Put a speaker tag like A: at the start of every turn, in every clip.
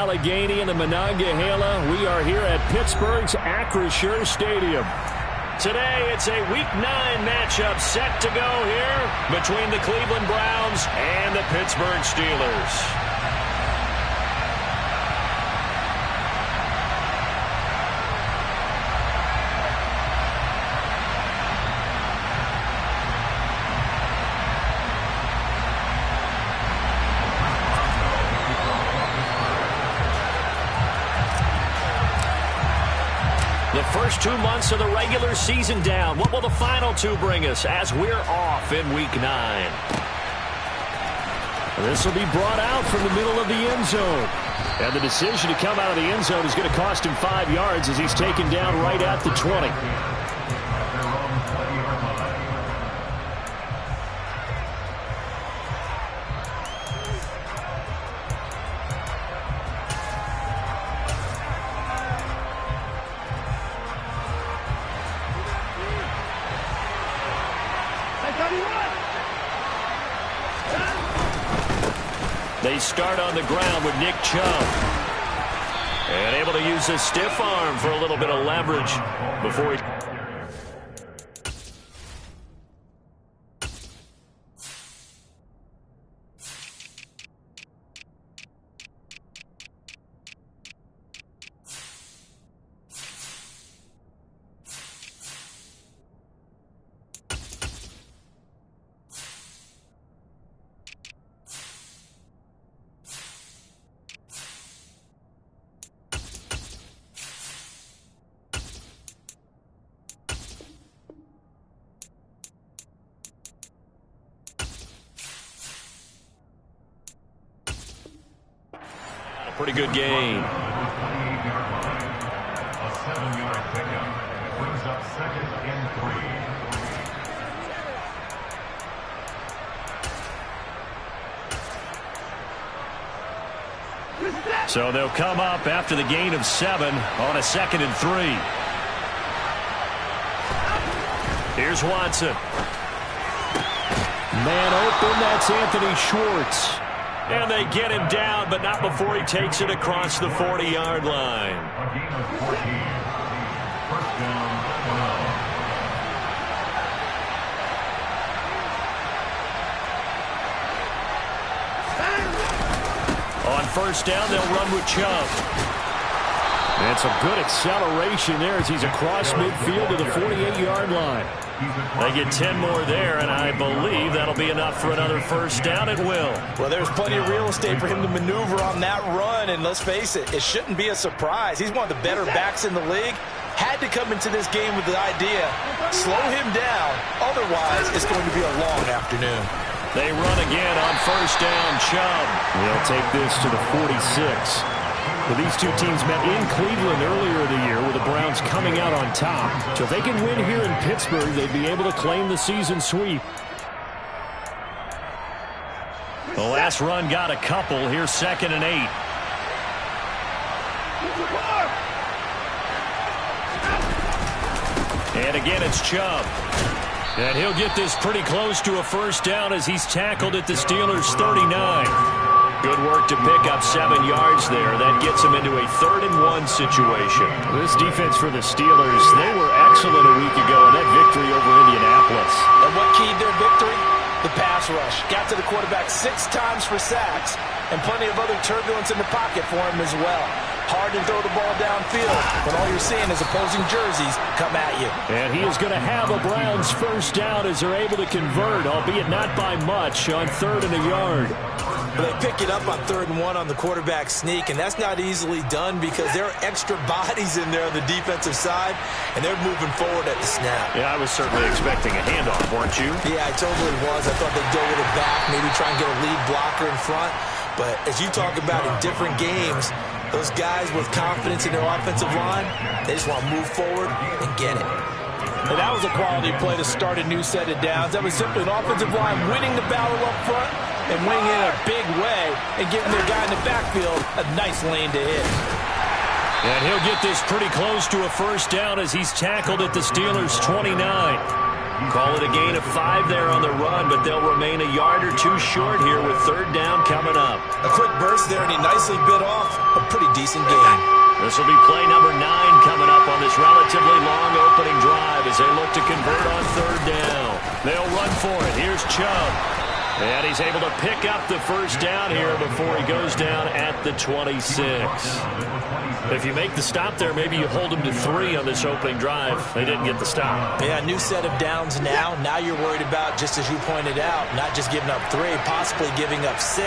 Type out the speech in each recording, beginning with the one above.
A: Allegheny and the Monongahela. We are here at Pittsburgh's Acrisure Stadium. Today, it's a Week 9 matchup set to go here between the Cleveland Browns and the Pittsburgh Steelers. The first 2 months of the regular season down. What will the final 2 bring us as we're off in Week 9? This will be brought out from the middle of the end zone. And the decision to come out of the end zone is going to cost him 5 yards as he's taken down right at the 20. They start on the ground with Nick Chubb. And able to use his stiff arm for a little bit of leverage before he... Pretty good gain.
B: A 7-yard pickup brings up 2nd and 3.
A: So they'll come up after the gain of 7 on a 2nd and 3. Here's Watson. Man open, that's Anthony Schwartz. And they get him down, but not before he takes it across the 40-yard line.
B: A gain of 14. First down,
A: 12. On first down, they'll run with Chubb. And some good acceleration there as he's across midfield to the 48-yard line. They get 10 more there, and I believe that'll be enough for another first down. It will.
C: Well, there's plenty of real estate for him to maneuver on that run, and let's face it, it shouldn't be a surprise. He's one of the better backs in the league. Had to come into this game with the idea, slow him down, otherwise it's going to be a long afternoon.
A: They run again on first down. Chubb. They'll take this to the 46. Well, these two teams met in Cleveland earlier in the year with the Browns coming out on top. So if they can win here in Pittsburgh, they'd be able to claim the season sweep. The last run got a couple. Here's 2nd and 8. And again, it's Chubb. And he'll get this pretty close to a first down as he's tackled at the Steelers' 39. Good work to pick up 7 yards there. That gets him into a 3rd and 1 situation. This defense for the Steelers, they were excellent a week ago in that victory over Indianapolis.
C: And what keyed their victory? The pass rush. Got to the quarterback 6 times for sacks, and plenty of other turbulence in the pocket for him as well. Hard to throw the ball downfield when all you're seeing is opposing jerseys come at you.
A: And he is going to have a Browns first down as they're able to convert, albeit not by much, on 3rd and a yard.
C: But they pick it up on 3rd and 1 on the quarterback sneak, and that's not easily done because there are extra bodies in there on the defensive side, and they're moving forward at the snap.
A: Yeah, I was certainly expecting a handoff, weren't you?
C: Yeah, I totally was. I thought they'd go with it back, maybe try and get a lead blocker in front. But as you talk about in different games, those guys with confidence in their offensive line, they just want to move forward and get it. And that was a quality play to start a new set of downs. That was simply an offensive line winning the battle up front and winning in a big way and giving their guy in the backfield a nice lane to hit.
A: And he'll get this pretty close to a first down as he's tackled at the Steelers' 29. Call it a gain of 5 there on the run, but they'll remain a yard or two short here with third down coming up.
C: A quick burst there, and he nicely bit off a pretty decent gain.
A: This will be play number 9 coming up on this relatively long opening drive as they look to convert on third down. They'll run for it. Here's Chubb. And he's able to pick up the first down here before he goes down at the 26. If you make the stop there, maybe you hold him to 3 on this opening drive. They didn't get the stop.
C: Yeah, new set of downs now. Now you're worried about, just as you pointed out, not just giving up 3, possibly giving up 6.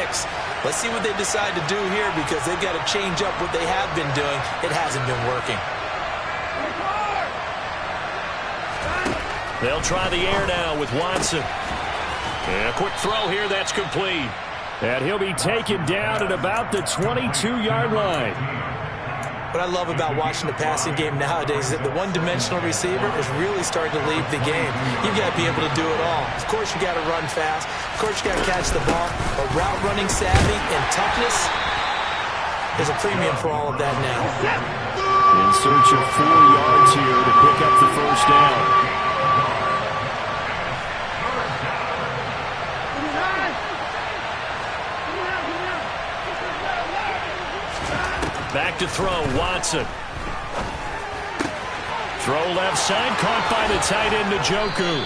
C: Let's see what they decide to do here because they've got to change up what they have been doing. It hasn't been working.
A: They'll try the air now with Watson. And a quick throw here, that's complete. And he'll be taken down at about the 22-yard line.
C: What I love about watching the passing game nowadays is that the one-dimensional receiver is really starting to leave the game. You've got to be able to do it all. Of course, you got to run fast. Of course, you got to catch the ball. But route running savvy and toughness, there's a premium for all of that now.
A: In search of 4 yards here to pick up the first down. Back to throw, Watson. Throw left side, caught by the tight end, Njoku.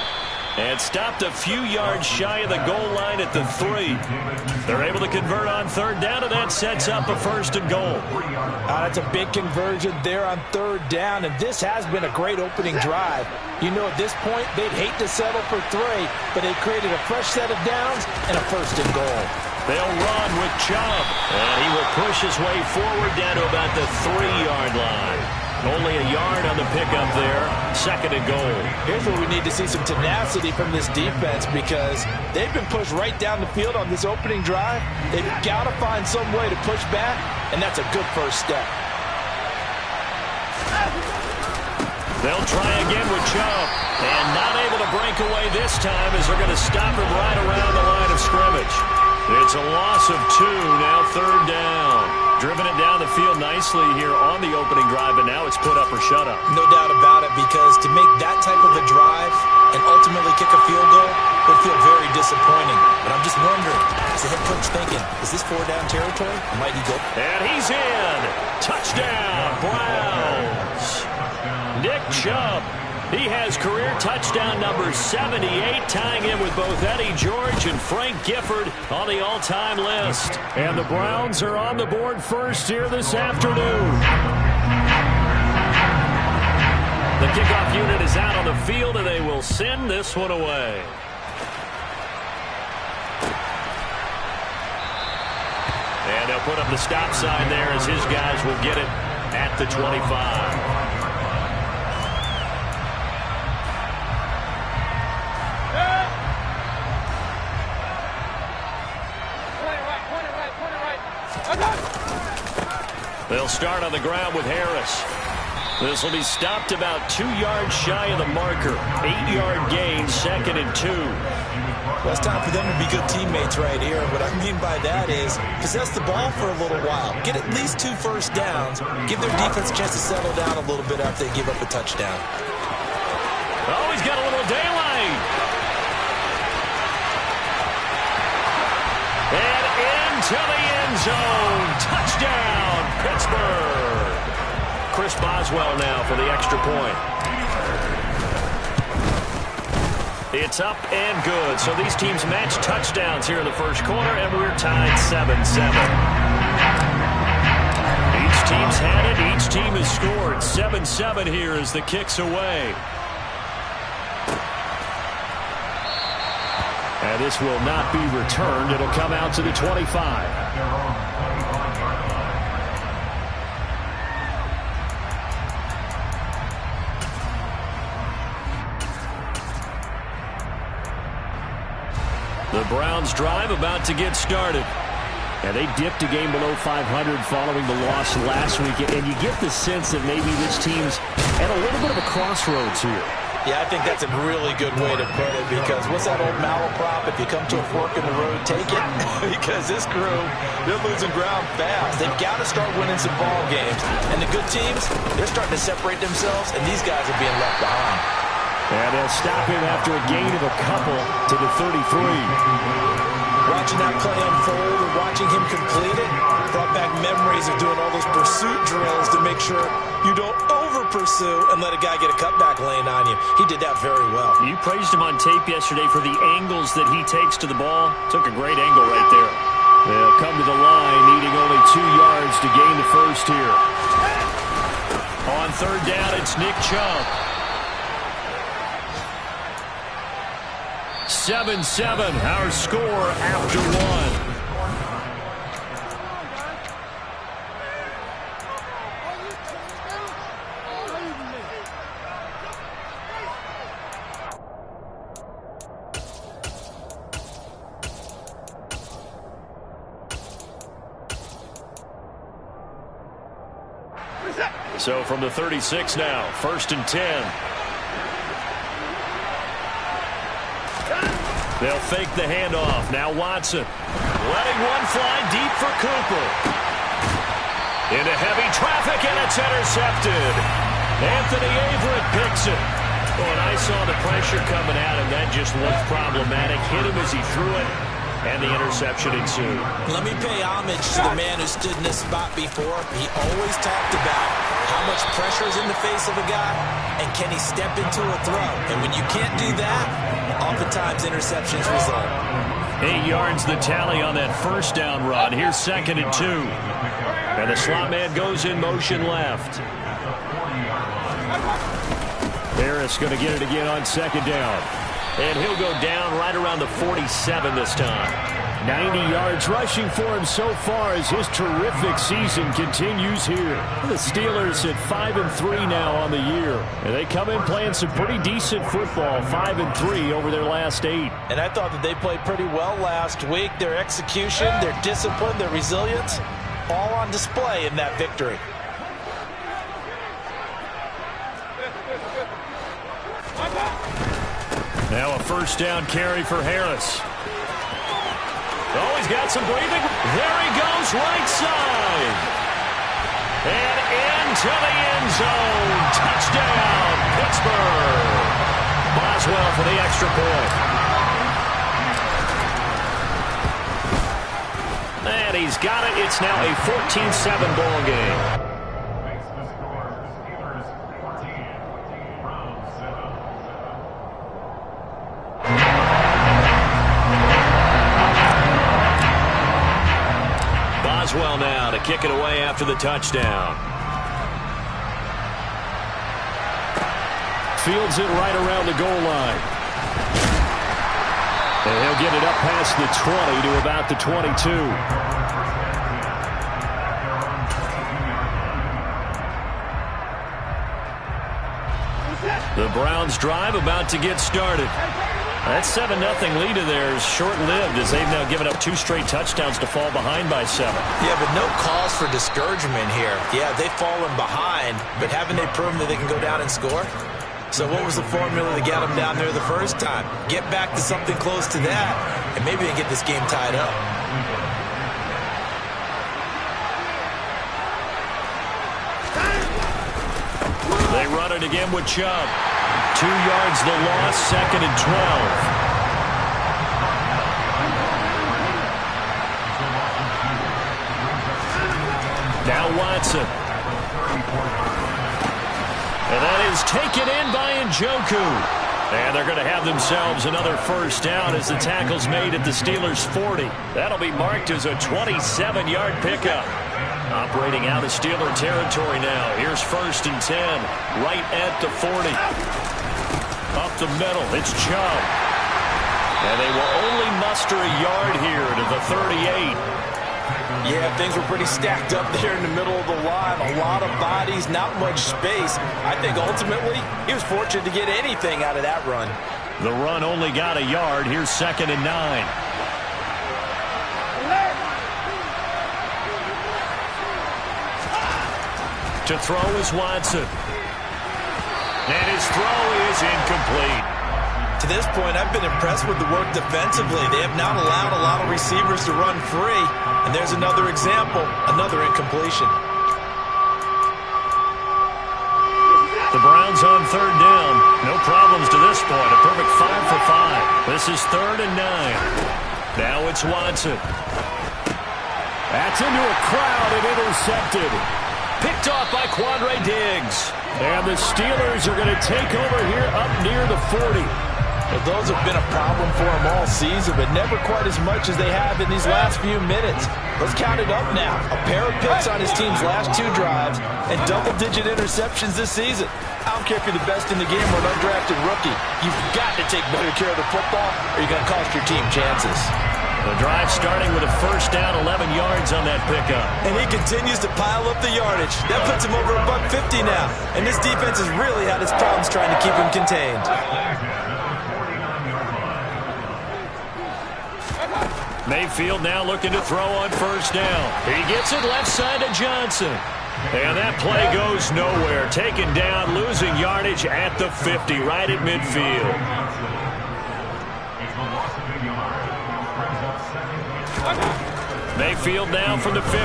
A: And stopped a few yards shy of the goal line at the 3. They're able to convert on third down, and that sets up a first and goal.
C: That's a big conversion there on third down, and this has been a great opening drive. You know, at this point, they'd hate to settle for 3, but they created a fresh set of downs and a first and goal.
A: They'll run with Chubb, and he will push his way forward down to about the 3-yard line. Only a yard on the pickup there, second and goal.
C: Here's where we need to see some tenacity from this defense because they've been pushed right down the field on this opening drive. They've got to find some way to push back, and that's a good first step.
A: They'll try again with Chubb, and not able to break away this time as they're going to stop him right around the line of scrimmage. It's a loss of 2, now third down. Driven it down the field nicely here on the opening drive, and now it's put up or shut up.
C: No doubt about it, because to make that type of a drive and ultimately kick a field goal would feel very disappointing. But I'm just wondering, is the head coach thinking, is this 4-down territory? Or might he go?
A: And he's in. Touchdown, Browns. Nick Chubb. He has career touchdown number 78, tying in with both Eddie George and Frank Gifford on the all-time list. And the Browns are on the board first here this afternoon. The kickoff unit is out on the field, and they will send this one away. And they'll put up the stop sign there as his guys will get it at the 25. They'll start on the ground with Harris. This will be stopped about 2 yards shy of the marker. 8-yard gain, second and 2.
C: Well, it's time for them to be good teammates right here. What I mean by that is possess the ball for a little while. Get at least 2 first downs. Give their defense a chance to settle down a little bit after they give up a touchdown.
A: Oh, he's got a little daylight. And into the end zone. Touchdown, Pittsburgh. Chris Boswell now for the extra point. It's up and good. So these teams match touchdowns here in the first quarter, and we're tied 7-7. Each team's had it. Each team has scored. 7-7 here as the kick's away. And this will not be returned. It'll come out to the 25. The Browns drive about to get started. And they dipped a game below 500 following the loss last week. And you get the sense that maybe this team's at a little bit of a crossroads here.
C: Yeah, I think that's a really good way to put it because what's that old malaprop? If you come to a fork in the road, take it. Because this crew, they're losing ground fast. They've got to start winning some ball games. And the good teams, they're starting to separate themselves, and these guys are being left behind.
A: And they'll stop him after a gain of a couple to the 33.
C: Watching that play unfold and watching him complete it brought back memories of doing all those pursuit drills to make sure you don't over-pursue and let a guy get a cutback lane on you. He did that very well.
A: You praised him on tape yesterday for the angles that he takes to the ball. Took a great angle right there. They'll come to the line, needing only 2 yards to gain the first here. On third down, it's Nick Chubb. 7-7, our score after one. So from the 36 now, 1st and 10. They'll fake the handoff. Now Watson letting one fly deep for Cooper. Into heavy traffic, and it's intercepted. Anthony Averett picks it. Oh, and I saw the pressure coming at him. That just looked problematic. Hit him as he threw it, and the interception ensued.
C: Let me pay homage to the man who stood in this spot before. He always talked about how much pressure is in the face of a guy, and can he step into a throw. And when you can't do that, oftentimes interceptions result.
A: 8 yards the tally on that first down run. Here's 2nd and 2. And the slot man goes in motion left. Harris going to get it again on 2nd down. And he'll go down right around the 47 this time. 90 yards rushing for him so far as his terrific season continues here. The Steelers at 5-3 now on the year. And they come in playing some pretty decent football, 5-3 over their last 8.
C: And I thought that they played pretty well last week. Their execution, their discipline, their resilience, all on display in that victory.
A: Now a first down carry for Harris. Oh, he's got some breathing. There he goes, right side. And into the end zone. Touchdown, Pittsburgh. Boswell for the extra point. And he's got it. It's now a 14-7 ball game. Boswell now to kick it away after the touchdown. Fields it right around the goal line. And he'll get it up past the 20 to about the 22. The Browns drive about to get started. That 7-0 lead of theirs short-lived as they've now given up 2 straight touchdowns to fall behind by 7.
C: Yeah, but no cause for discouragement here. Yeah, they've fallen behind, but haven't they proven that they can go down and score? So what was the formula that got them down there the first time? Get back to something close to that, and maybe they get this game tied up.
A: They run it again with Chubb. 2 yards the loss, 2nd and 12. Now Watson. And that is taken in by Njoku. And they're going to have themselves another first down as the tackle's made at the Steelers' 40. That'll be marked as a 27-yard pickup. Operating out of Steeler territory now. Here's 1st and 10, right at the 40. Up the middle, it's Chubb. And they will only muster a yard here to the 38.
C: Yeah, things were pretty stacked up there in the middle of the line. A lot of bodies, not much space. I think ultimately he was fortunate to get anything out of that run.
A: The run only got a yard. Here's 2nd and 9. To throw is Watson. And his throw is incomplete.
C: To this point, I've been impressed with the work defensively. They have not allowed a lot of receivers to run free. And there's another example, another incompletion.
A: The Browns on third down. No problems to this point. A perfect 5 for 5. This is 3rd and 9. Now it's Watson. That's into a crowd and intercepted. Picked off by Quandre Diggs. And the Steelers are going to take over here up near the 40.
C: Well, those have been a problem for him all season, but never quite as much as they have in these last few minutes. Let's count it up now. A pair of picks on his team's last 2 drives and double-digit interceptions this season. I don't care if you're the best in the game or an undrafted rookie. You've got to take better care of the football or you're going to cost your team chances.
A: The drive starting with a first down, 11 yards on that pickup.
C: And he continues to pile up the yardage. That puts him over $150 now. And this defense has really had its problems trying to keep him contained.
A: Mayfield now looking to throw on first down. He gets it left side to Johnson. And that play goes nowhere. Taken down, losing yardage at the 50, right at midfield. Mayfield now from the 50.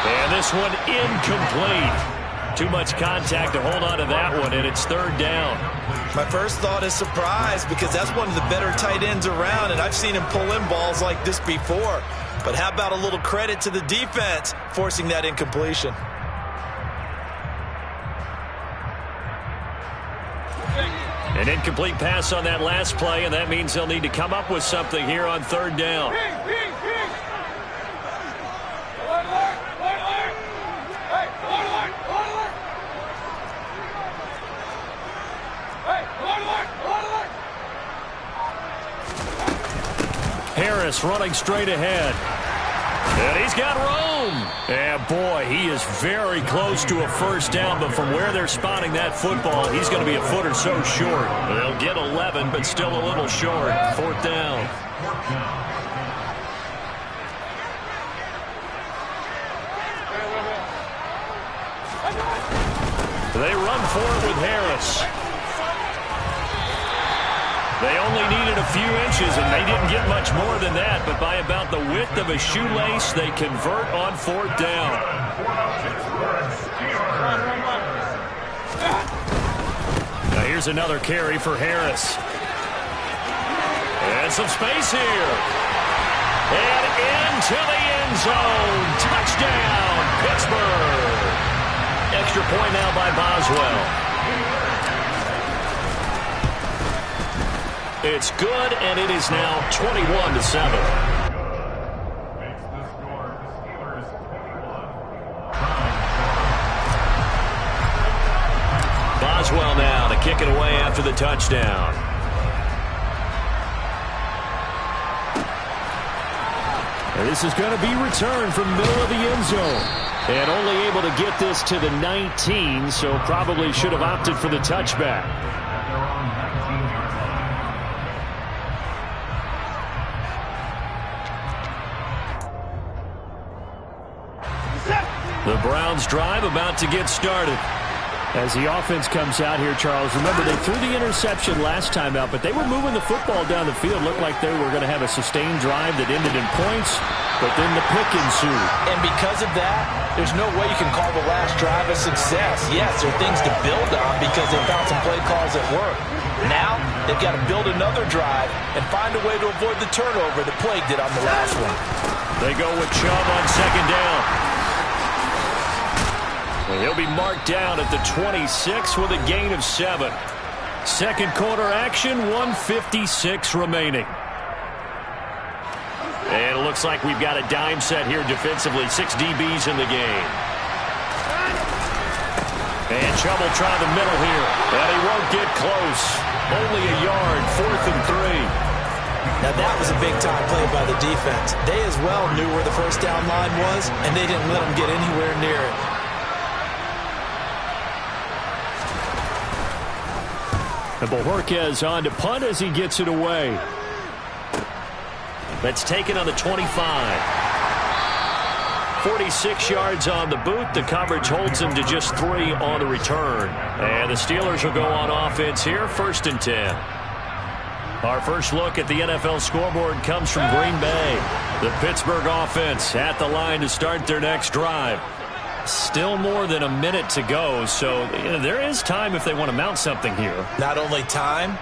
A: And this one incomplete. Too much contact to hold on to that one, and it's 3rd down.
C: My first thought is surprise because that's one of the better tight ends around, and I've seen him pull in balls like this before. But how about a little credit to the defense forcing that incompletion?
A: An incomplete pass on that last play, and that means they'll need to come up with something here on 3rd down. Harris running straight ahead. And he's got room. And boy, he is very close to a first down, but from where they're spotting that football, he's going to be a foot or so short. They'll get 11, but still a little short. 4th down. They run for it with Harris. They only needed a few inches, and they didn't get much more than that. But by about the width of a shoelace, they convert on 4th down. Now here's another carry for Harris. And some space here. And into the end zone. Touchdown, Pittsburgh. Extra point now by Boswell. It's good, and it is now 21-7. Boswell now to kick it away after the touchdown. And this is going to be returned from middle of the end zone. And only able to get this to the 19, so probably should have opted for the touchback. The Browns drive about to get started. As the offense comes out here, Charles, remember they threw the interception last time out, but they were moving the football down the field. Looked like they were going to have a sustained drive that ended in points, but then the pick ensued.
C: And because of that, there's no way you can call the last drive a success. Yes, there are things to build on because they found some play calls that work. Now, they've got to build another drive and find a way to avoid the turnover that plagued it on the last one.
A: They go with Chubb on 2nd down. He'll be marked down at the 26 with a gain of 7. Second quarter action, 1:56 remaining. And it looks like we've got a dime set here defensively. 6 DBs in the game. And Chubb will try the middle here. And he won't get close. Only a yard, 4th and 3.
C: Now that was a big-time play by the defense. They as well knew where the first down line was, and they didn't let them get anywhere near it.
A: And Bojorquez on to punt as he gets it away. That's taken on the 25. 46 yards on the boot. The coverage holds him to just 3 on the return. And the Steelers will go on offense here, 1st and 10. Our first look at the NFL scoreboard comes from Green Bay. The Pittsburgh offense at the line to start their next drive. Still more than a minute to go, so there is time if they want to mount something here.
C: Not only time,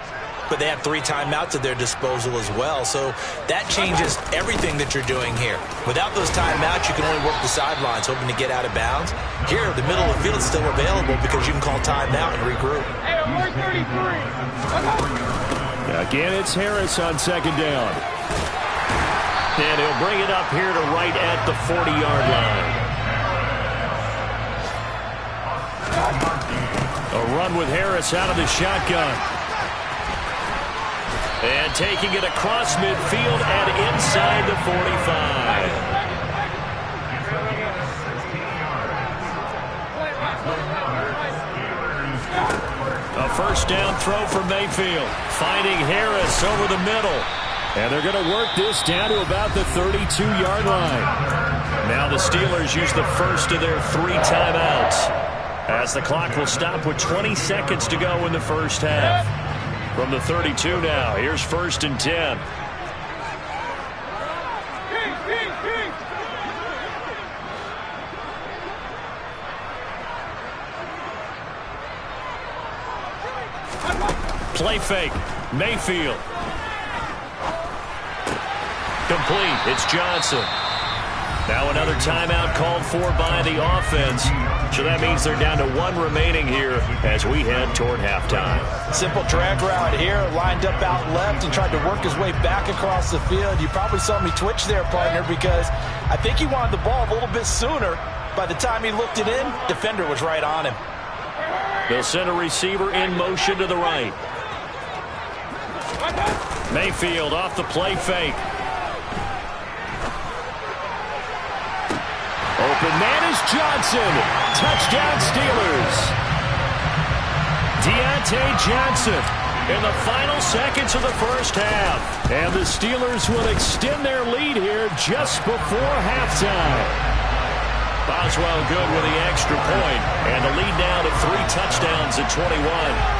C: but they have 3 timeouts at their disposal as well. So that changes everything that you're doing here. Without those timeouts, you can only work the sidelines, hoping to get out of bounds. Here, the middle of the field is still available because you can call timeout and regroup.
D: Hey, 133.
A: Again, it's Harris on second down. And he'll bring it up here to right at the 40-yard line. A run with Harris out of the shotgun. And taking it across midfield and inside the 45. A first down throw for Mayfield. Finding Harris over the middle. And they're going to work this down to about the 32-yard line. Now the Steelers use the first of their 3 timeouts, as the clock will stop with 20 seconds to go in the first half. From the 32 now, here's 1st and 10. Play fake. Mayfield. Complete. It's Johnson. Now another timeout called for by the offense. So that means they're down to 1 remaining here as we head toward halftime.
C: Simple drag route here, lined up out left and tried to work his way back across the field. You probably saw me twitch there, partner, because I think he wanted the ball a little bit sooner. By the time he looked it in, defender was right on him.
A: They'll send a receiver in motion to the right. Mayfield off the play fake. Open man is Johnson. Touchdown Steelers. Deontay Johnson in the final seconds of the first half. And the Steelers will extend their lead here just before halftime. Boswell good with the extra point. And the lead now to 3 touchdowns at 21.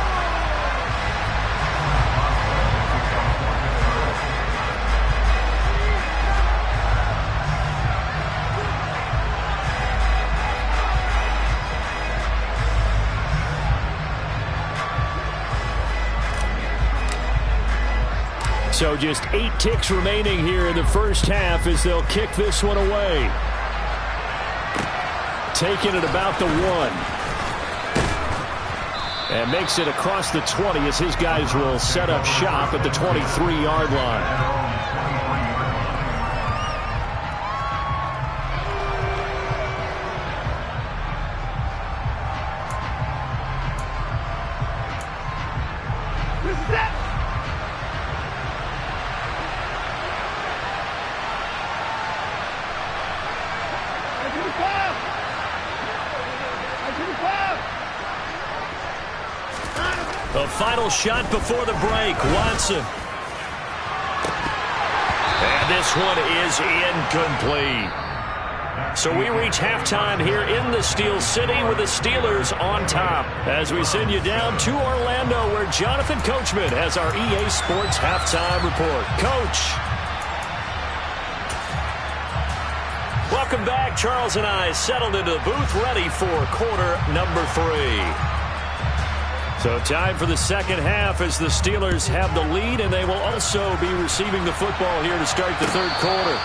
A: So just 8 ticks remaining here in the first half as they'll kick this one away. Taking it about the 1. And makes it across the 20 as his guys will set up shop at the 23-yard line. The final shot before the break, Watson. And this one is incomplete. So we reach halftime here in the Steel City with the Steelers on top. As we send you down to Orlando, where Jonathan Coachman has our EA Sports halftime report. Coach. Welcome back. Charles and I settled into the booth, ready for quarter number 3. So time for the second half as the Steelers have the lead, and they will also be receiving the football here to start the third quarter.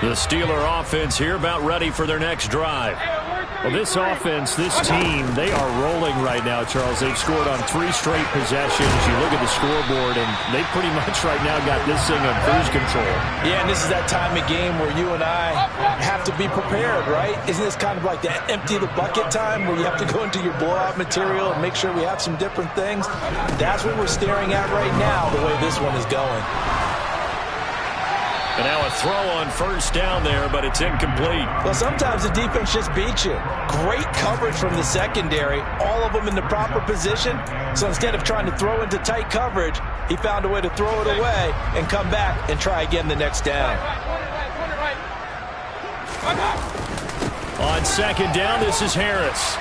A: The Steeler offense here about ready for their next drive. Well, this offense, this team, they are rolling right now, Charles. They've scored on 3 straight possessions. You look at the scoreboard, and they pretty much right now got this thing on cruise control.
C: Yeah, and this is that time of game where you and I have to be prepared, right? Isn't this kind of like that empty the bucket time where you have to go into your blowout material and make sure we have some different things? That's what we're staring at right now, the way this one is going.
A: And now a throw on first down there, but it's incomplete.
C: Well, sometimes the defense just beats you. Great coverage from the secondary, all of them in the proper position. So instead of trying to throw into tight coverage, he found a way to throw it away and come back and try again the next down.
A: On second down, this is Harris.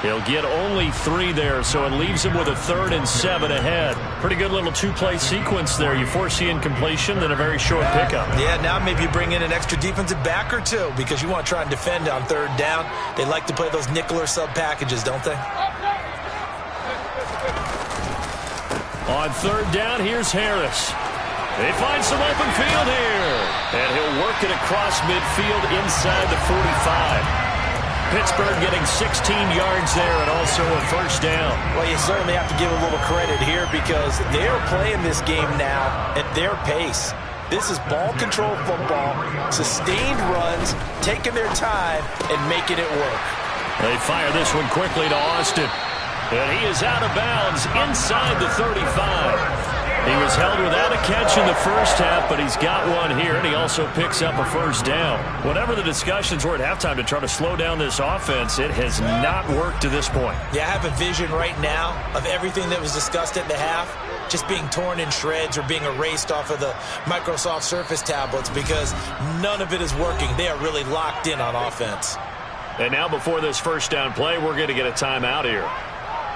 A: He'll get only 3 there, so it leaves him with a 3rd and 7 ahead. Pretty good little 2-play sequence there. You force the incompletion, then a very short pickup.
C: Yeah, now maybe you bring in an extra defensive back or two because you want to try and defend on 3rd down. They like to play those nickel or sub packages, don't they?
A: On 3rd down, here's Harris. They find some open field here. And he'll work it across midfield inside the 45. Pittsburgh getting 16 yards there and also a 1st down.
C: Well, you certainly have to give a little credit here because they're playing this game now at their pace. This is ball control football, sustained runs, taking their time and making it work.
A: They fire this one quickly to Austin. And he is out of bounds inside the 35. He was held without a catch in the first half, but he's got one here, and he also picks up a 1st down. Whatever the discussions were at halftime to try to slow down this offense, it has not worked to this point.
C: Yeah, I have a vision right now of everything that was discussed at the half just being torn in shreds or being erased off of the Microsoft Surface tablets because none of it is working. They are really locked in on offense.
A: And now before this 1st down play, we're going to get a timeout here.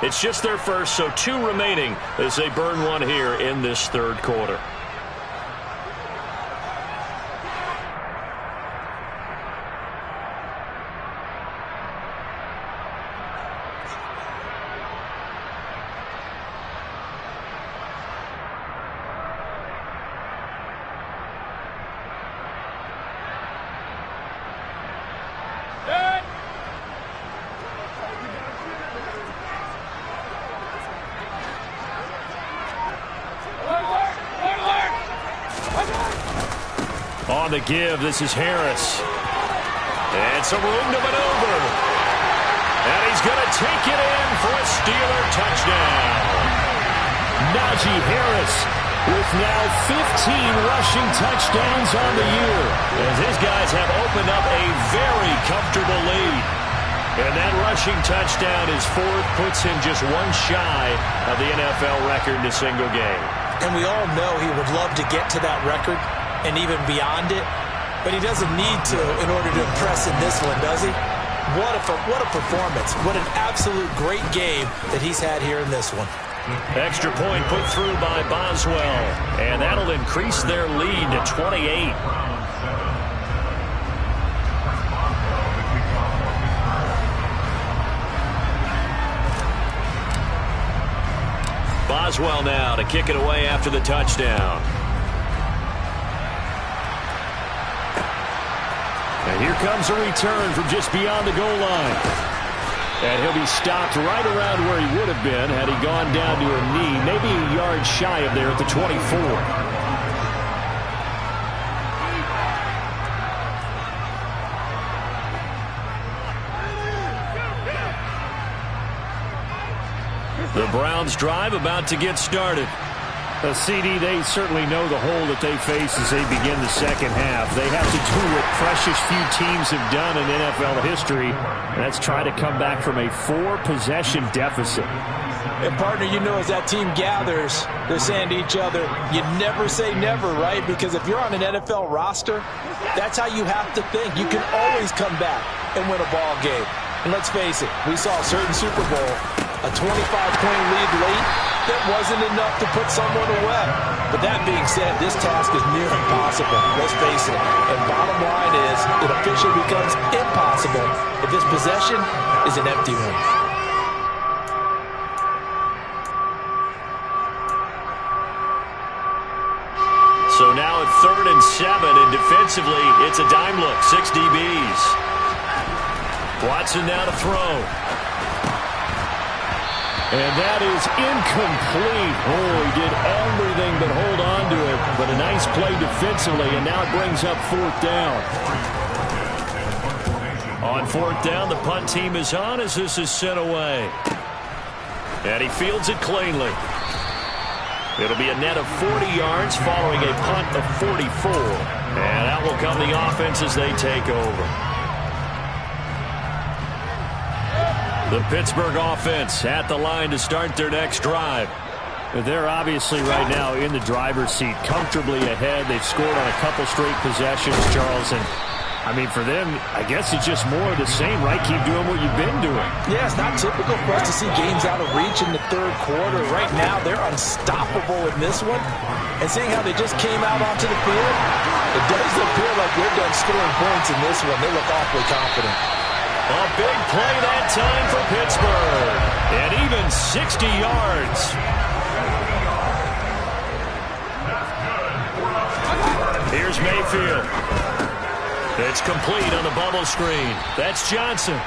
A: It's just their first, so 2 remaining as they burn one here in this 3rd quarter. On the give, this is Harris. And some room to maneuver. And he's going to take it in for a Steeler touchdown. Najee Harris with now 15 rushing touchdowns on the year, as his guys have opened up a very comfortable lead. And that rushing touchdown, his 4th, puts him just 1 shy of the NFL record in a single game.
C: And we all know he would love to get to that record and even beyond it, but he doesn't need to in order to impress in this one, does he? What a performance. What an absolute great game that he's had here in this one.
A: Extra point put through by Boswell, and that'll increase their lead to 28. Boswell now to kick it away after the touchdown. And here comes a return from just beyond the goal line. And he'll be stopped right around where he would have been had he gone down to a knee, maybe a yard shy of there at the 24. The Browns drive about to get started. CD, they certainly know the hole that they face as they begin the 2nd half. They have to do what precious few teams have done in NFL history, and that's try to come back from a 4-possession deficit.
C: And, partner, you know, as that team gathers, they're saying to each other, you never say never, right? Because if you're on an NFL roster, that's how you have to think. You can always come back and win a ball game. And let's face it, we saw a certain Super Bowl, a 25-point lead late, that wasn't enough to put someone away. But that being said, this task is near impossible. Let's face it. And bottom line is, it officially becomes impossible if this possession is an empty one.
A: So now at 3rd and 7, and defensively, it's a dime look, 6 DBs. Watson now to throw. And that is incomplete. Oh, he did everything but hold on to it. But a nice play defensively, and now it brings up 4th down. On 4th down, the punt team is on as this is sent away. And he fields it cleanly. It'll be a net of 40 yards following a punt of 44. And out will come the offense as they take over. The Pittsburgh offense at the line to start their next drive. They're obviously right now in the driver's seat, comfortably ahead. They've scored on a couple straight possessions, Charles, and I mean, for them, I guess it's just more of the same, right? Keep doing what you've been doing.
C: Yeah, it's not typical for us to see games out of reach in the third quarter. Right now, they're unstoppable in this one. And seeing how they just came out onto the field, it does appear like they're done scoring points in this one. They look awfully confident.
A: A big play that time for Pittsburgh. And even 60 yards. Here's Mayfield. It's complete on the bubble screen. That's Johnson.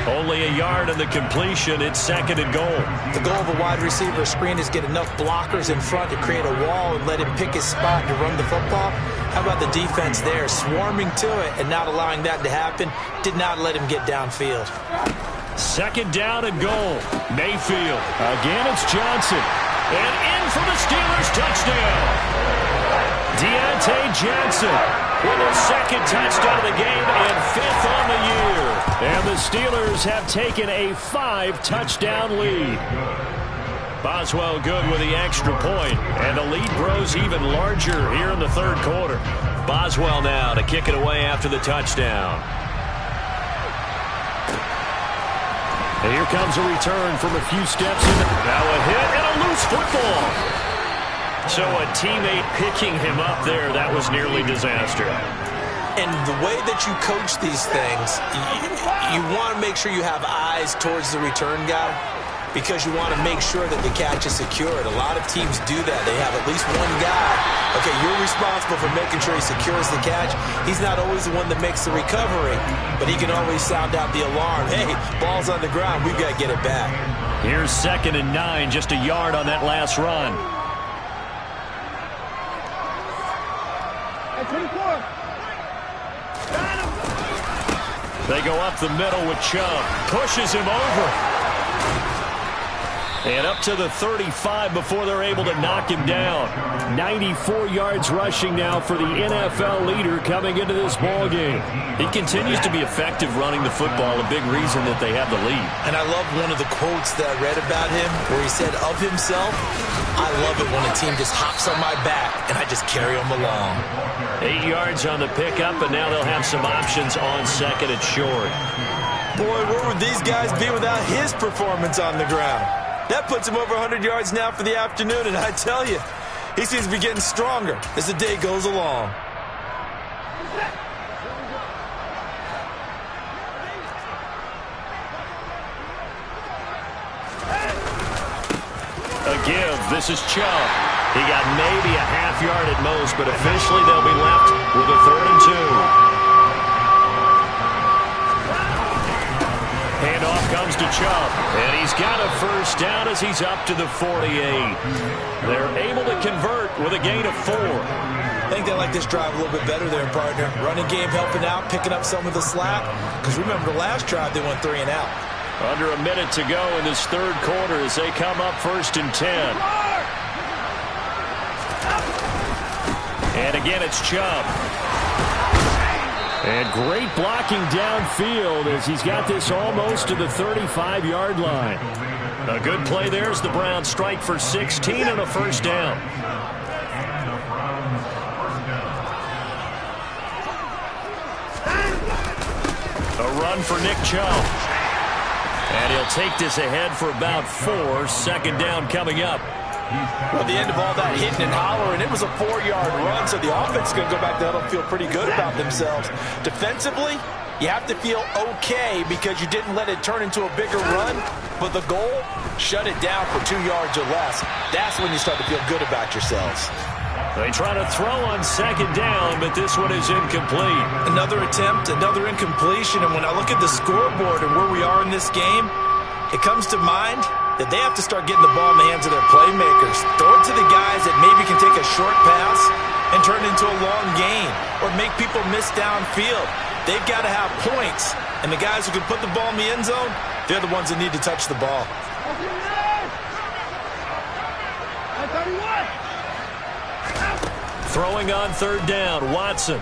A: Only a yard on the completion. It's 2nd and goal.
C: The goal of a wide receiver screen is get enough blockers in front to create a wall and let him pick his spot to run the football. How about the defense there, swarming to it and not allowing that to happen? Did not let him get downfield.
A: 2nd down and goal. Mayfield. Again, it's Johnson. And in for the Steelers touchdown. Deontay Johnson with his 2nd touchdown of the game and 5th on the year. And the Steelers have taken a 5-touchdown lead. Boswell good with the extra point, and the lead grows even larger here in the third quarter. Boswell now to kick it away after the touchdown. And here comes a return from a few steps in. Now a hit and a loose football. So a teammate picking him up there, that was nearly disaster.
C: And the way that you coach these things, you want to make sure you have eyes towards the return guy because you want to make sure that the catch is secured. A lot of teams do that. They have at least one guy. Okay, you're responsible for making sure he secures the catch. He's not always the one that makes the recovery, but he can always sound out the alarm. Hey, ball's on the ground. We've got to get it back.
A: Here's 2nd and 9, just a yard on that last run. They go up the middle with Chubb. Pushes him over. And up to the 35 before they're able to knock him down. 94 yards rushing now for the NFL leader coming into this ball game. He continues to be effective running the football, a big reason that they have the lead.
C: And I love one of the quotes that I read about him where he said of himself, I love it when a team just hops on my back and I just carry them along.
A: 8 yards on the pickup, and now they'll have some options on 2nd and short.
C: Boy, where would these guys be without his performance on the ground? That puts him over 100 yards now for the afternoon, and I tell you, he seems to be getting stronger as the day goes along.
A: A give. This is Chubb. He got maybe a half yard at most, but officially they'll be left with a 3rd and 2. Handoff comes to Chubb, and he's got a 1st down as he's up to the 48. They're able to convert with a gain of 4.
C: I think they like this drive a little bit better there, partner. Running game helping out, picking up some of the slack. Because remember, the last drive they went 3 and out.
A: Under a minute to go in this third quarter as they come up 1st and 10. And again, it's Chubb. And great blocking downfield as he's got this almost to the 35-yard line. A good play there as the Browns strike for 16 and a 1st down. A run for Nick Chubb. And he'll take this ahead for about 4. 2nd down coming up.
C: Well, at the end of all that hitting and hollering, it was a 4-yard run, so the offense is going to go back there and feel pretty good about themselves. Defensively, you have to feel okay because you didn't let it turn into a bigger run, but the goal, shut it down for 2 yards or less. That's when you start to feel good about yourselves.
A: They try to throw on 2nd down, but this one is incomplete.
C: Another attempt, another incompletion, and when I look at the scoreboard and where we are in this game, it comes to mind that they have to start getting the ball in the hands of their playmakers. Throw it to the guys that maybe can take a short pass and turn it into a long gain or make people miss downfield. They've got to have points, and the guys who can put the ball in the end zone, they're the ones that need to touch the ball.
A: Throwing on 3rd down, Watson.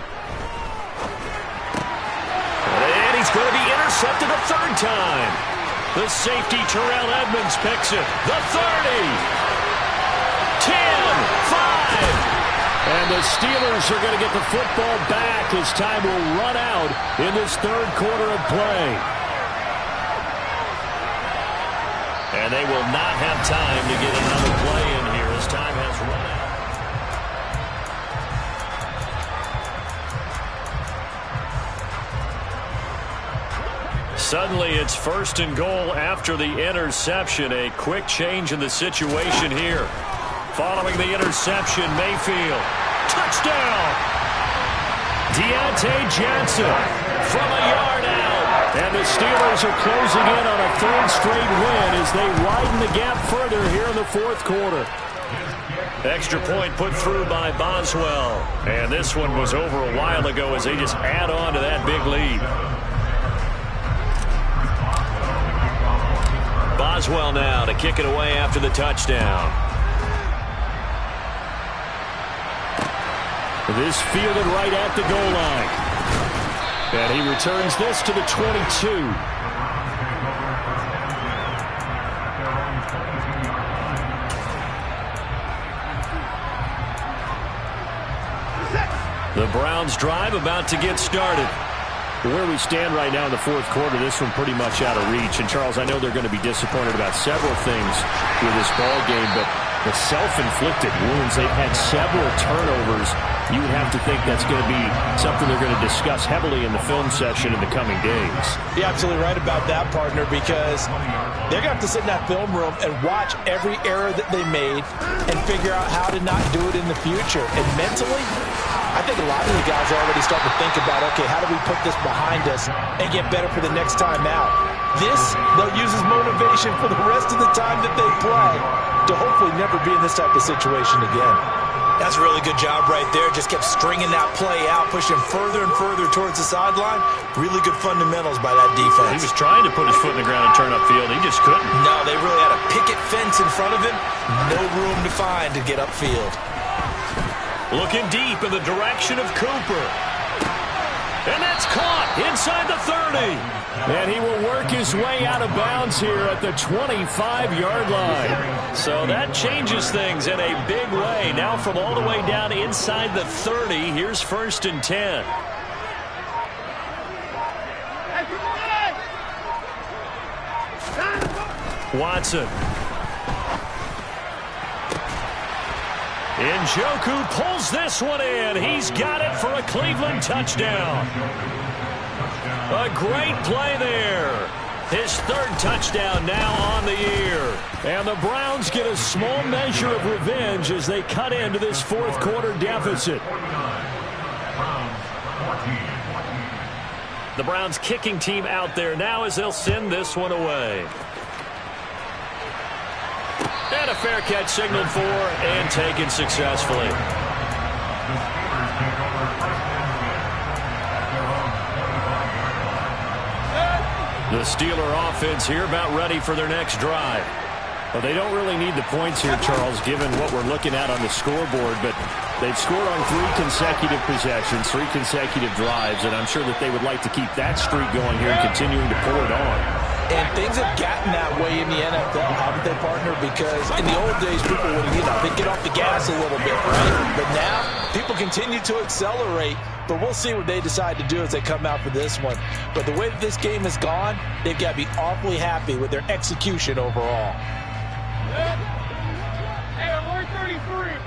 A: And he's going to be intercepted a 3rd time. The safety, Terrell Edmonds, picks it. The 30. 10, 5. And the Steelers are going to get the football back as time will run out in this third quarter of play. And they will not have time to get another play in here as time has run out. Suddenly it's 1st and goal after the interception. A quick change in the situation here. Following the interception, Mayfield. Touchdown! Deontay Johnson from a yard out. And the Steelers are closing in on a 3rd straight win as they widen the gap further here in the 4th quarter. Extra point put through by Boswell. And this one was over a while ago as they just add on to that big lead. Boswell now to kick it away after the touchdown. This fielded right at the goal line. And he returns this to the 22. The Browns drive about to get started. Where we stand right now in the 4th quarter, this one pretty much out of reach. And, Charles, I know they're going to be disappointed about several things with this ball game, but the self-inflicted wounds, they've had several turnovers. You would have to think that's going to be something they're going to discuss heavily in the film session in the coming days.
C: You're absolutely right about that, partner, because they're going to have to sit in that film room and watch every error that they made and figure out how to not do it in the future. And mentally, I think a lot of the guys are already starting to think about, okay, how do we put this behind us and get better for the next time out? This, they'll use as motivation for the rest of the time that they play to hopefully never be in this type of situation again. That's a really good job right there. Just kept stringing that play out, pushing further and further towards the sideline. Really good fundamentals by that defense.
A: He was trying to put his foot in the ground and turn upfield. He just couldn't.
C: No, they really had a picket fence in front of him. No room to find to get upfield.
A: Looking deep in the direction of Cooper. And that's caught inside the 30. And he will work his way out of bounds here at the 25-yard line. So that changes things in a big way. Now from all the way down inside the 30, here's 1st and 10. Watson. Njoku pulls this one in. He's got it for a Cleveland touchdown. A great play there. His 3rd touchdown now on the year. And the Browns get a small measure of revenge as they cut into this 4th quarter deficit. The Browns kicking team out there now as they'll send this one away. And a fair catch signaled for and taken successfully. The Steeler offense here about ready for their next drive. Well, they don't really need the points here, Charles, given what we're looking at on the scoreboard, but they've scored on 3 consecutive possessions, 3 consecutive drives, and I'm sure that they would like to keep that streak going here and continuing to pull it on. And things have gotten that way in the NFL, haven't they, partner? Because in the old days, people would, they'd get off the gas a little bit, right? But now, people continue to accelerate. But we'll see what they decide to do as they come out for this one. But the way that this game has gone, they've got to be awfully happy with their execution overall.
D: Hey, 133.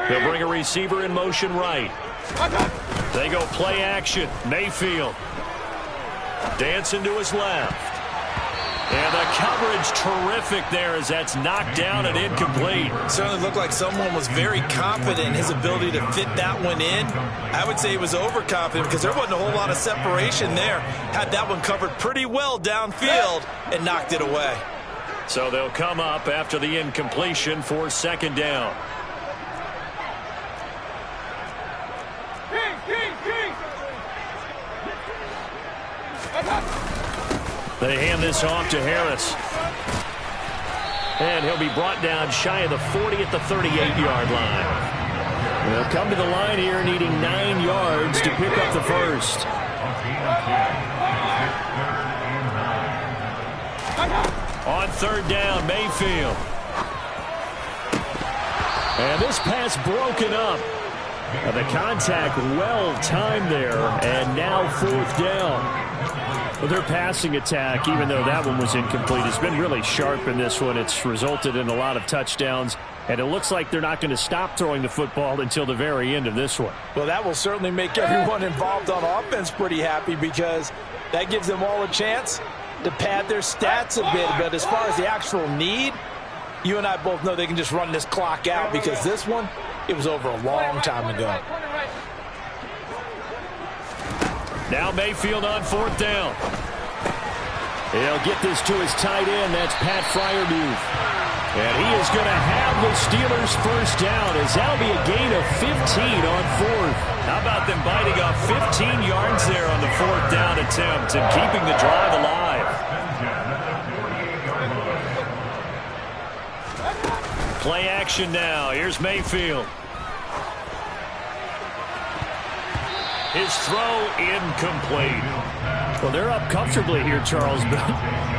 A: They'll bring a receiver in motion right. They go play action. Mayfield. Dancing to his left. And the coverage terrific there as that's knocked down and incomplete.
C: Certainly looked like someone was very confident in his ability to fit that one in. I would say he was overconfident because there wasn't a whole lot of separation there. Had that one covered pretty well downfield and knocked it away.
A: So they'll come up after the incompletion for 2nd down. They hand this off to Harris. And he'll be brought down shy of the 40 at the 38-yard line. They'll come to the line here needing 9 yards to pick up the first. On third down, Mayfield. And this pass broken up. The contact well timed there, and now fourth down. Well, their passing attack, even though that one was incomplete, has been really sharp in this one. It's resulted in a lot of touchdowns, and it looks like they're not going to stop throwing the football until the very end of this one.
C: Well, that will certainly make everyone involved on offense pretty happy, because that gives them all a chance to pad their stats a bit. But as far as the actual need, you and I both know they can just run this clock out, because this one, it was over a long time ago.
A: Now Mayfield on fourth down. He'll get this to his tight end. That's Pat Freiermuth. And he is going to have the Steelers first down, as that'll be a gain of 15 on fourth. How about them biting off 15 yards there on the fourth down attempt and keeping the drive alive? Play action now. Here's Mayfield. His throw incomplete. Well, they're up comfortably here, Charles, but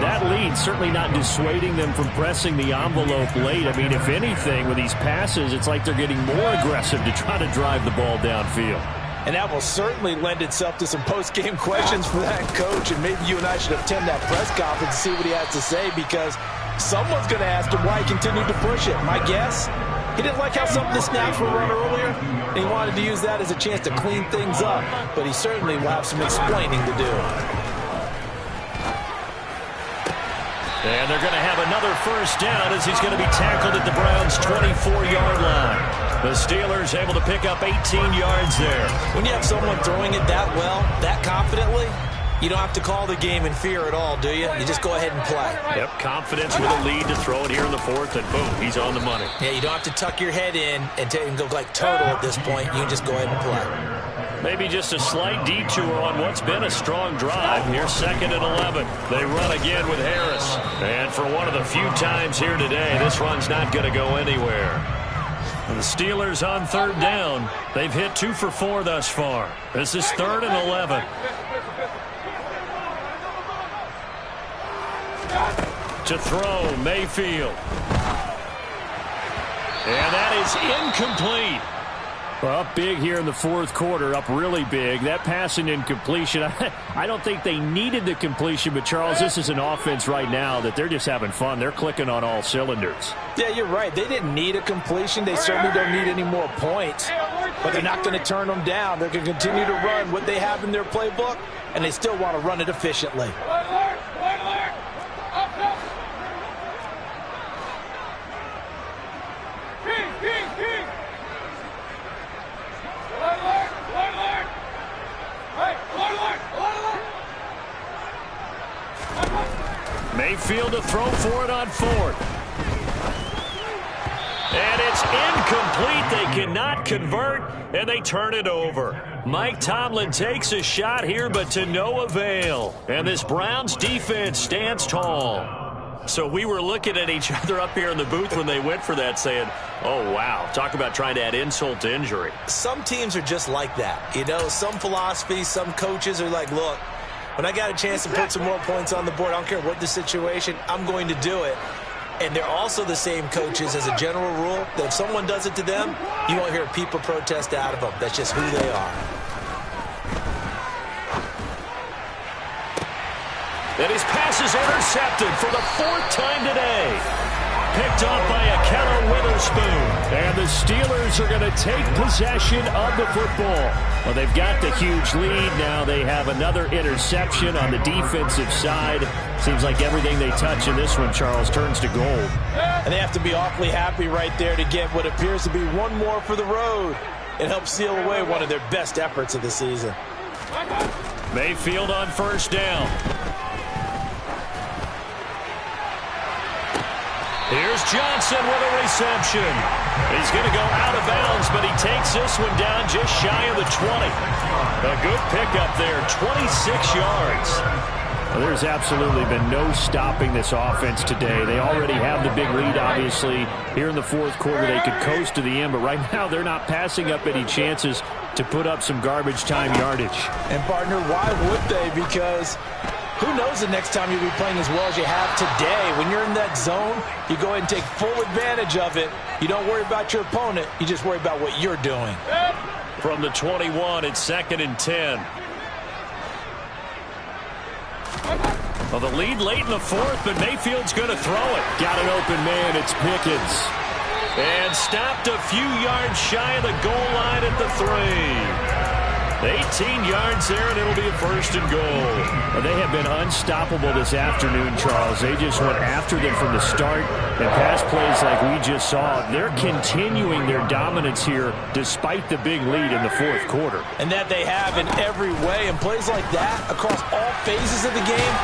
A: that lead certainly not dissuading them from pressing the envelope late. I mean, if anything, with these passes, it's like they're getting more aggressive to try to drive the ball downfield.
C: And that will certainly lend itself to some post-game questions for that coach, and maybe you and I should attend that press conference to see what he has to say, because someone's going to ask him why he continued to push it. My guess, he didn't like how some of the snaps were run earlier, and he wanted to use that as a chance to clean things up. But he certainly will have some explaining to do.
A: And they're going to have another first down, as he's going to be tackled at the Browns' 24-yard line. The Steelers able to pick up 18 yards there.
C: When you have someone throwing it that well, that confidently, you don't have to call the game in fear at all, do you? You just go ahead and play.
A: Yep, confidence with a lead to throw it here in the fourth, and boom, he's on the money.
C: Yeah, you don't have to tuck your head in and go like turtle at this point. You can just go ahead and play.
A: Maybe just a slight detour on what's been a strong drive. Here's 2nd and 11. They run again with Harris. And for one of the few times here today, this run's not going to go anywhere. And the Steelers on third down. They've hit 2 for 4 thus far. This is 3rd and 11. To throw, Mayfield. And that is incomplete. Well, up big here in the fourth quarter, up really big. That pass and incompletion, I don't think they needed the completion, but Charles, this is an offense right now that they're just having fun. They're clicking on all cylinders.
C: Yeah, you're right. They didn't need a completion. They certainly don't need any more points, but they're not going to turn them down. They're going to continue to run what they have in their playbook, and they still want to run it efficiently.
A: Mayfield to throw for it on fourth. And it's incomplete. They cannot convert, and they turn it over. Mike Tomlin takes a shot here, but to no avail. And this Browns defense stands tall. So we were looking at each other up here in the booth when they went for that, saying, oh, wow, talk about trying to add insult to injury.
C: Some teams are just like that. You know, some philosophies, some coaches are like, look, when I got a chance to put some more points on the board, I don't care what the situation, I'm going to do it. And they're also the same coaches, as a general rule, that if someone does it to them, you won't hear people protest out of them. That's just who they are.
A: And his pass is intercepted for the 4th time today. Picked off by Akello Witherspoon. And the Steelers are going to take possession of the football. Well, they've got the huge lead. Now they have another interception on the defensive side. Seems like everything they touch in this one, Charles, turns to gold.
C: And they have to be awfully happy right there to get what appears to be one more for the road and help seal away one of their best efforts of the season.
A: Mayfield on first down. Here's Johnson with a reception. He's going to go out of bounds, but he takes this one down just shy of the 20. A good pickup there, 26 yards.
E: Well, there's absolutely been no stopping this offense today. They already have the big lead, obviously. Here in the fourth quarter, they could coast to the end, but right now they're not passing up any chances to put up some garbage time yardage.
C: And, partner, why would they? Because Who knows the next time you'll be playing as well as you have today. When you're in that zone, you go ahead and take full advantage of it. You don't worry about your opponent. You just worry about what you're doing.
A: From the 21, it's 2nd and 10. Well, the lead late in the 4th, but Mayfield's going to throw it.
E: Got an open man. It's Pickens.
A: And stopped a few yards shy of the goal line at the 3. 18 yards there, and it'll be a 1st and goal.
E: Well, they have been unstoppable this afternoon, Charles. They just went after them from the start, and pass plays like we just saw. They're continuing their dominance here despite the big lead in the 4th quarter.
C: And that they have in every way. And plays like that across all phases of the game,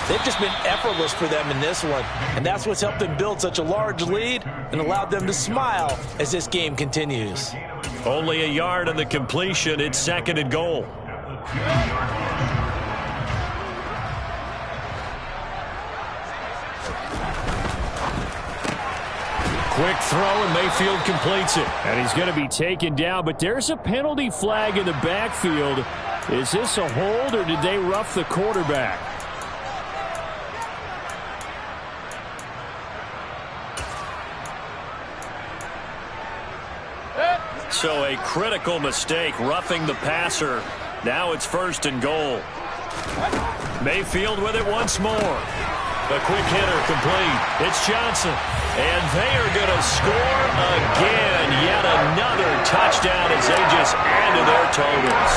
C: they've just been effortless for them in this one. And that's what's helped them build such a large lead and allowed them to smile as this game continues.
A: Only a yard on the completion. It's 2nd and goal. Quick throw, and Mayfield completes it.
E: And he's going to be taken down, but there's a penalty flag in the backfield. Is this a hold, or did they rough the quarterback?
A: So a critical mistake, roughing the passer. Now it's 1st and goal. Mayfield with it once more. A quick hitter complete. It's Johnson. And they are going to score again. Yet another touchdown as they just add to their totals.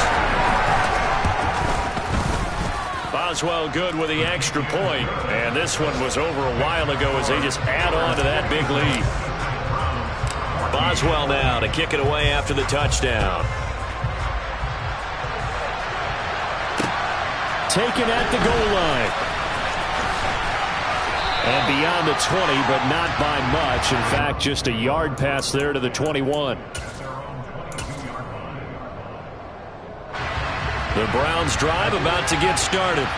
A: Boswell good with the extra point. And this one was over a while ago as they just add on to that big lead. Boswell now to kick it away after the touchdown.
E: Taken at the goal line. And beyond the 20, but not by much. In fact, just a yard pass there to the 21.
A: The Browns drive about to get started.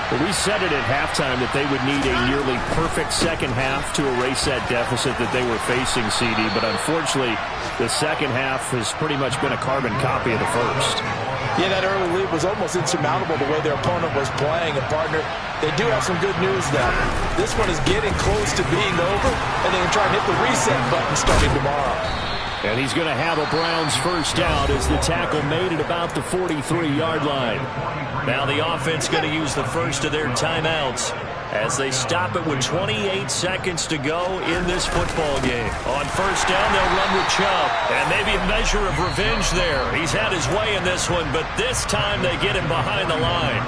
E: Well, we said it at halftime that they would need a nearly perfect second half to erase that deficit that they were facing, CD. But unfortunately, the second half has pretty much been a carbon copy of the first.
C: Yeah, that early lead was almost insurmountable the way their opponent was playing. And, partner, they do have some good news, though. This one is getting close to being over, and they can try and hit the reset button starting tomorrow.
E: And he's going to have a Browns first down as the tackle made at about the 43-yard line.
A: Now the offense going to use the first of their timeouts as they stop it with 28 seconds to go in this football game. On first down, they'll run with Chubb. And maybe a measure of revenge there. He's had his way in this one, but this time they get him behind the line.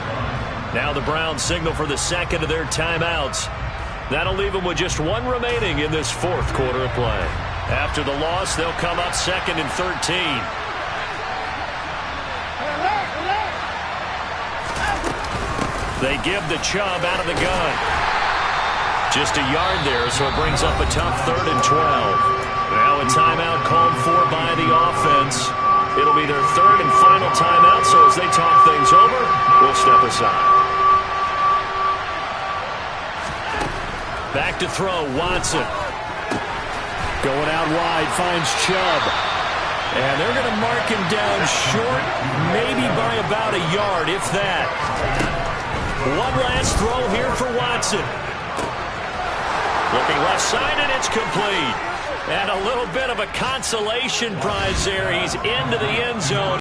A: Now the Browns signal for the second of their timeouts. That'll leave them with just one remaining in this 4th quarter of play. After the loss, they'll come up 2nd and 13. They give the Chubb out of the gun. Just a yard there, so it brings up a tough 3rd and 12. Now a timeout called for by the offense. It'll be their 3rd and final timeout, so as they talk things over, we'll step aside. Back to throw, Watson.
E: Going out wide, finds Chubb.
A: And they're going to mark him down short, maybe by about a yard, if that. One last throw here for Watson. Looking left side, and it's complete. And a little bit of a consolation prize there. He's into the end zone.